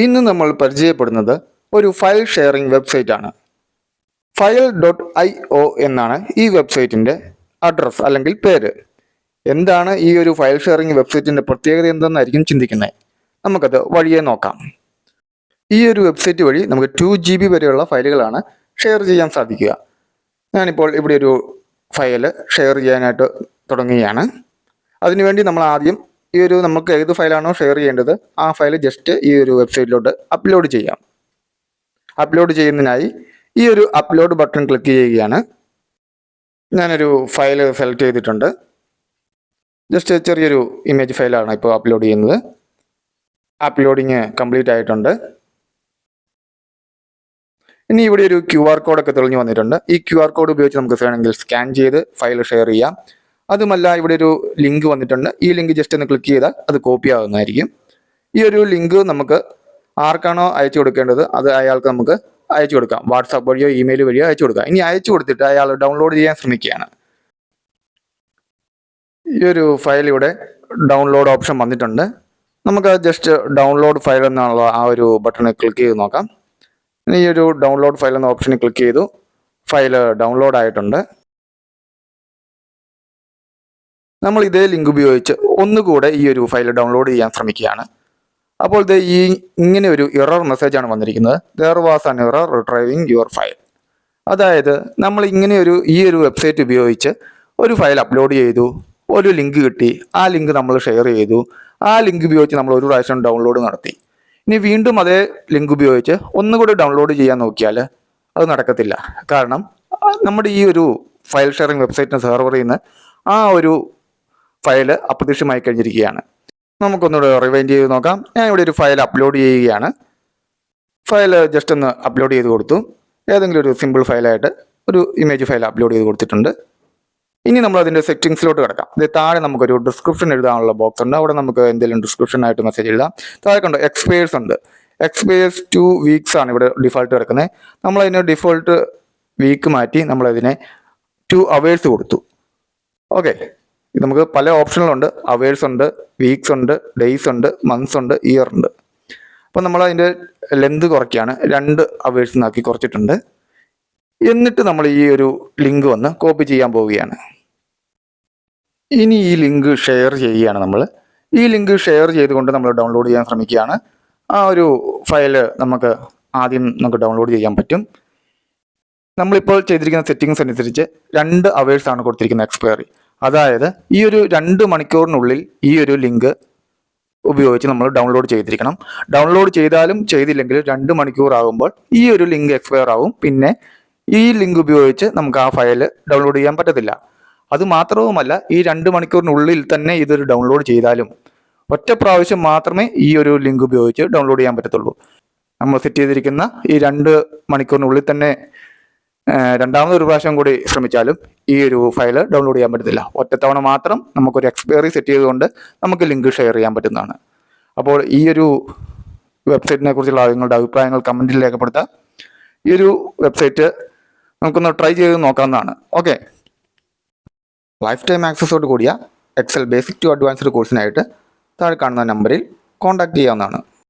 ഇന്ന് നമ്മൾ പരിചയപ്പെടുന്നത് ഒരു ഫയൽ ഷെയറിംഗ് വെബ്സൈറ്റ് ആണ്. file.io എന്നാണ് ഈ വെബ്സൈറ്റിൻ്റെ അഡ്രസ്സ് അല്ലെങ്കിൽ പേര്. എന്താണ് ഈ ഒരു ഫയൽ ഷെയറിംഗ് വെബ്സൈറ്റിൻ്റെ പ്രത്യേകത എന്തെന്നായിരിക്കും ചിന്തിക്കുന്നത്. നമുക്കത് വഴിയെ നോക്കാം. ഈ ഒരു വെബ്സൈറ്റ് വഴി നമുക്ക് 2 GB വരെയുള്ള ഫയലുകളാണ് ഷെയർ ചെയ്യാൻ സാധിക്കുക. ഞാനിപ്പോൾ ഇവിടെ ഒരു ഫയൽ ഷെയർ ചെയ്യാനായിട്ട് തുടങ്ങുകയാണ്. അതിനുവേണ്ടി നമ്മൾ ആദ്യം നമുക്ക് ഏത് ഫയലാണോ ഷെയർ ചെയ്യേണ്ടത് ആ ഫയൽ ജസ്റ്റ് ഈ ഒരു വെബ്സൈറ്റിലോട്ട് അപ്ലോഡ് ചെയ്യാം. അപ്ലോഡ് ചെയ്യുന്നതിനായി ഈ ഒരു അപ്ലോഡ് ബട്ടൺ ക്ലിക്ക് ചെയ്യുകയാണ്. ഞാനൊരു ഫയൽ സെലക്ട് ചെയ്തിട്ടുണ്ട്. ജസ്റ്റ് ചെറിയൊരു ഇമേജ് ഫയലാണ് ഇപ്പോൾ അപ്ലോഡ് ചെയ്യുന്നത്. അപ്ലോഡിങ് കംപ്ലീറ്റ് ആയിട്ടുണ്ട്. ഇനി ഇവിടെ ഒരു QR കോഡൊക്കെ തെളിഞ്ഞു വന്നിട്ടുണ്ട്. ഈ QR കോഡ് ഉപയോഗിച്ച് നമുക്ക് വേണമെങ്കിൽ സ്കാൻ ചെയ്ത് ഫയൽ ഷെയർ ചെയ്യാം. അതുമല്ല ഇവിടെ ഒരു ലിങ്ക് വന്നിട്ടുണ്ട്. ഈ ലിങ്ക് ജസ്റ്റ് ഒന്ന് ക്ലിക്ക് ചെയ്താൽ അത് കോപ്പി ആവുന്നതായിരിക്കും. ഈ ഒരു ലിങ്ക് നമുക്ക് ആർക്കാണോ അയച്ചു കൊടുക്കേണ്ടത് അത് അയാൾക്ക് നമുക്ക് അയച്ചു കൊടുക്കാം. വാട്സാപ്പ് വഴിയോ ഇമെയിൽ വഴിയോ അയച്ചു കൊടുക്കാം. ഇനി അയച്ചു കൊടുത്തിട്ട് അയാൾ ഡൗൺലോഡ് ചെയ്യാൻ ശ്രമിക്കുകയാണ്. ഈ ഒരു ഫയൽ ഇവിടെ ഡൗൺലോഡ് ഓപ്ഷൻ വന്നിട്ടുണ്ട്. നമുക്ക് ജസ്റ്റ് ഡൗൺലോഡ് ഫയൽ എന്നുള്ള ആ ഒരു ബട്ടണിൽ ക്ലിക്ക് ചെയ്ത് നോക്കാം. ഈ ഒരു ഡൗൺലോഡ് ഫയൽ എന്ന ഓപ്ഷനിൽ ക്ലിക്ക് ചെയ്തു. ഫയൽ ഡൗൺലോഡ് ആയിട്ടുണ്ട്. നമ്മൾ ഇതേ ലിങ്ക് ഉപയോഗിച്ച് ഒന്നുകൂടെ ഈ ഒരു ഫയൽ ഡൗൺലോഡ് ചെയ്യാൻ ശ്രമിക്കുകയാണ്. അപ്പോൾ ഇങ്ങനെ ഒരു എറർ മെസ്സേജാണ് വന്നിരിക്കുന്നത്. There was an error retrieving your file. അതായത് നമ്മൾ ഈ ഒരു വെബ്സൈറ്റ് ഉപയോഗിച്ച് ഒരു ഫയൽ അപ്ലോഡ് ചെയ്തു, ഒരു ലിങ്ക് കിട്ടി, ആ ലിങ്ക് നമ്മൾ ഷെയർ ചെയ്തു, ആ ലിങ്ക് ഉപയോഗിച്ച് നമ്മൾ ഒരു പ്രാവശ്യം ഡൗൺലോഡ് നടത്തി. ഇനി വീണ്ടും അതേ ലിങ്ക് ഉപയോഗിച്ച് ഒന്നുകൂടി ഡൗൺലോഡ് ചെയ്യാൻ നോക്കിയാൽ അത് നടക്കത്തില്ല. കാരണം നമ്മുടെ ഈ ഒരു ഫയൽ ഷെയറിംഗ് വെബ്സൈറ്റിൻ്റെ സെർവറിൽ നിന്ന് ആ ഒരു ഫയൽ അപ്രത്യക്ഷമായി കഴിഞ്ഞിരിക്കുകയാണ്. നമുക്കൊന്നുകൂടെ റിവൈൻഡ് ചെയ്ത് നോക്കാം. ഞാൻ ഇവിടെ ഒരു ഫയൽ അപ്ലോഡ് ചെയ്യുകയാണ്. ഫയൽ ജസ്റ്റ് ഒന്ന് അപ്ലോഡ് ചെയ്ത് കൊടുത്തു. ഏതെങ്കിലും ഒരു സിമ്പിൾ ഫയലായിട്ട് ഒരു ഇമേജ് ഫയൽ അപ്ലോഡ് ചെയ്ത് കൊടുത്തിട്ടുണ്ട്. ഇനി നമ്മൾ അതിൻ്റെ സെറ്റിംഗ്സിലോട്ട് കിടക്കാം. ഇത് താഴെ നമുക്കൊരു ഡിസ്ക്രിപ്ഷൻ എഴുതാനുള്ള ബോക്സ് ഉണ്ട്. അവിടെ നമുക്ക് എന്തെങ്കിലും ഡിസ്ക്രിപ്ഷനായിട്ട് മെസ്സേജ് എഴുതാം. താഴെ കണ്ടോ എക്സ്പയേഴ്സ് ഉണ്ട്. എക്സ്പയേഴ്സ് 2 weeks ആണ് ഇവിടെ ഡിഫോൾട്ട് കിടക്കുന്നത്. നമ്മളതിന് ഡിഫോൾട്ട് വീക്ക് മാറ്റി നമ്മളതിനെ 2 hours കൊടുത്തു. ഓക്കെ, നമുക്ക് പല ഓപ്ഷനുകളുണ്ട്. അവേഴ്സ് ഉണ്ട്, വീക്സ് ഉണ്ട്, ഡേയ്സ് ഉണ്ട്, മന്ത്സ് ഉണ്ട്, ഇയർ ഉണ്ട്. അപ്പോൾ നമ്മൾ അതിൻ്റെ ലെന്ത് കുറയ്ക്കുകയാണ്. 2 hours ആക്കി കുറച്ചിട്ടുണ്ട്. എന്നിട്ട് നമ്മൾ ഈ ഒരു ലിങ്ക് വന്ന് കോപ്പി ചെയ്യാൻ പോവുകയാണ്. ഇനി ഈ ലിങ്ക് ഷെയർ ചെയ്യുകയാണ് നമ്മൾ. ഈ ലിങ്ക് ഷെയർ ചെയ്തുകൊണ്ട് നമ്മൾ ഡൗൺലോഡ് ചെയ്യാൻ ശ്രമിക്കുകയാണ്. ആ ഒരു ഫയൽ നമുക്ക് ഡൗൺലോഡ് ചെയ്യാൻ പറ്റും. നമ്മളിപ്പോൾ ചെയ്തിരിക്കുന്ന സെറ്റിങ്സ് അനുസരിച്ച് 2 hours ആണ് കൊടുത്തിരിക്കുന്ന എക്സ്പയറി. അതായത് ഈ ഒരു 2 മണിക്കൂറിനുള്ളിൽ ഈ ഒരു ലിങ്ക് ഉപയോഗിച്ച് നമ്മൾ ഡൗൺലോഡ് ചെയ്തിരിക്കണം. ഡൗൺലോഡ് ചെയ്താലും ചെയ്തില്ലെങ്കിലും 2 മണിക്കൂർ ആകുമ്പോൾ ഈ ഒരു ലിങ്ക് എക്സ്പയർ ആവും. പിന്നെ ഈ ലിങ്ക് ഉപയോഗിച്ച് നമുക്ക് ആ ഫയൽ ഡൗൺലോഡ് ചെയ്യാൻ പറ്റത്തില്ല. അത് മാത്രവുമല്ല, ഈ 2 മണിക്കൂറിനുള്ളിൽ തന്നെ ഇതൊരു ഡൗൺലോഡ് ചെയ്താലും ഒറ്റ പ്രാവശ്യം മാത്രമേ ഈ ഒരു ലിങ്ക് ഉപയോഗിച്ച് ഡൗൺലോഡ് ചെയ്യാൻ പറ്റത്തുള്ളൂ. നമ്മൾ സെറ്റ് ചെയ്തിരിക്കുന്ന ഈ 2 മണിക്കൂറിനുള്ളിൽ തന്നെ രണ്ടാമതൊരു പ്രാവശ്യം കൂടി ശ്രമിച്ചാലും ഈ ഒരു ഫയൽ ഡൗൺലോഡ് ചെയ്യാൻ പറ്റത്തില്ല. ഒറ്റത്തവണ മാത്രം നമുക്കൊരു എക്സ്പയറി സെറ്റ് ചെയ്തുകൊണ്ട് നമുക്ക് ലിങ്ക് ഷെയർ ചെയ്യാൻ പറ്റുന്നതാണ്. അപ്പോൾ ഈ ഒരു വെബ്സൈറ്റിനെ കുറിച്ചുള്ള നിങ്ങളുടെ അഭിപ്രായങ്ങൾ കമൻറ്റിൽ രേഖപ്പെടുത്തുക. ഈ ഒരു വെബ്സൈറ്റ് നമുക്കൊന്ന് ട്രൈ ചെയ്ത് നോക്കാവുന്നതാണ്. ഓക്കെ, ലൈഫ് ടൈം ആക്സസോട് കൂടിയ എക്സൽ ബേസിക് ടു അഡ്വാൻസ്ഡ് കോഴ്സിനായിട്ട് താഴെ കാണുന്ന നമ്പറിൽ കോൺടാക്ട് ചെയ്യാവുന്നതാണ്.